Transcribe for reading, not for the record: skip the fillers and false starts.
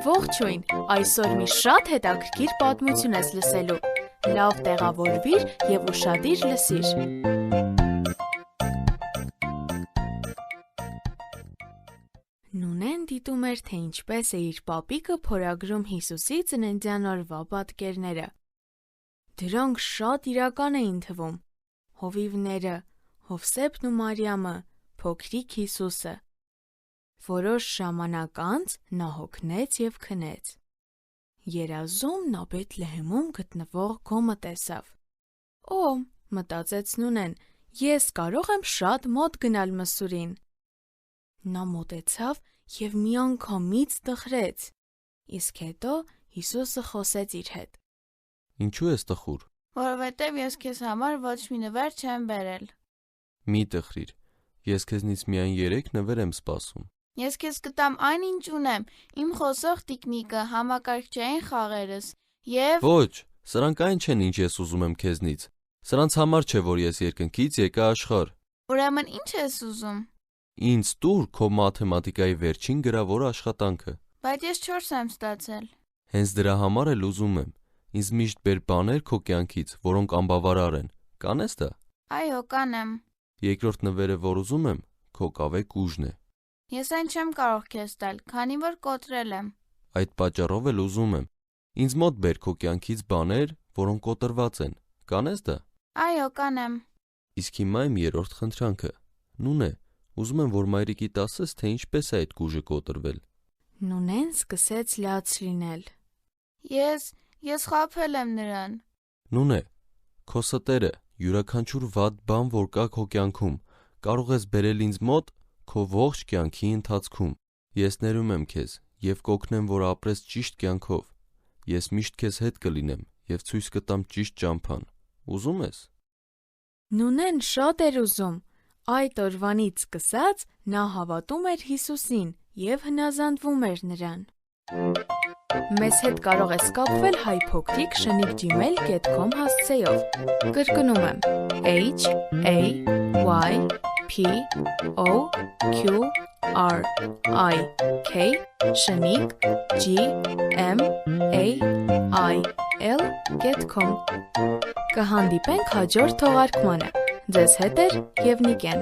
Ողջույն, այսօր մի շատ հետաքրքիր պատմություն ես լսելու, լավ տեղավորվիր և ուշադիր լսիր։ Նունեն դիտում էր, թե ինչպես է իր պապիկը փորագրում Հիսուսի ծննդյան օրվա պատկերները։ Դրանք շատ իրական էին թվում, հովիվները, Հովսեփն ու Մարիամը, փոքրիկ Հիսուսը։ Որոշ ժամանակ անց նա հոգնեց և քնեց։ Երազում նա Բեթլեհեմում գտնվող գոմը տեսավ։ Օ, մտածեց Նունեն, ես կարող եմ շատ մոտ գնալ մսուրին։ Նա մոտեցավ և միանգամից տխրեց։ Իսկ հետո Հիսուսը խոսեց իր հետ։ Ինչու ես տխուր։ Որովհետև ես քեզ համար ոչ մի նվեր չեմ բերել։ Մի տխրիր, ես քեզնից միայն 3 նվեր եմ սպասում։ Ես քեզ կտամ այն ինչ ունեմ, իմ խոսող տիկնիկը, համակարգչային խաղերս և… Ոչ, սրանք այն չեն, ինչ ես ուզում եմ քեզնից։ Սրանց համար չէ, որ ես երկնքից եկա աշխարհ։ Ուրեմն ինչ ես ուզում։ Ինձ տուր քո մաթեմատիկայի վերջին գրավոր աշխատանքը։ Բայց ես 4 եմ ստացել։ Հենց դրա համար էլ ուզում եմ։ Ինձ միշտ բեր բաներ քո կյանքից, որոնք անբավարար են։ Կանես դա։ Այո, կանեմ։ Երկրորդ նվերը, որ ուզում եմ, քո կավեկ ուժն է։ Ես այն չեմ կարող քեզ տալ, քանի որ կոտրել եմ։ Այդ պատճառով էլ ուզում եմ։ Ինձ մոտ բեր քո կյանքից բաներ, որոնք կոտրված են։ Կանես դա։ Այո, կանեմ։ Իսկ հիմա իմ երրորդ խնդրանքը։ Նունե, ուզում եմ, որ մայրիկիդ ասես, թե ինչպես է այդ գուժը կոտրվել։ Նունեն սկսեց լաց լինել։ Ես խաբել եմ նրան։ Նունե, քո ստերը, յուրաքանչյուր վատ բան, որ կա քո կյանքում, կարող ես բերել ինձ մոտ քո ողջ կյանքի ընթացքում։ Ես ներում եմ քեզ և կօգնեմ, որ ապրես ճիշտ կյանքով։ Ես միշտ քեզ հետ կլինեմ և ցույց կտամ ճիշտ ճամփան։ Ուզում ես։ Նունեն շատ էր ուզում։ Այդ օրվանից սկսած նա հավատում էր Հիսուսին և հնազանդվում էր նրան։ Մեզ հետ կարող ես կապվել hypocric@gmail.com հասցեով։ Կրկնում եմ HAYPOQRIC@gmail.com Կհանդիպենք հաջորդ թողարկմանը։ Ձեզ հետ էր Եվնիկեն։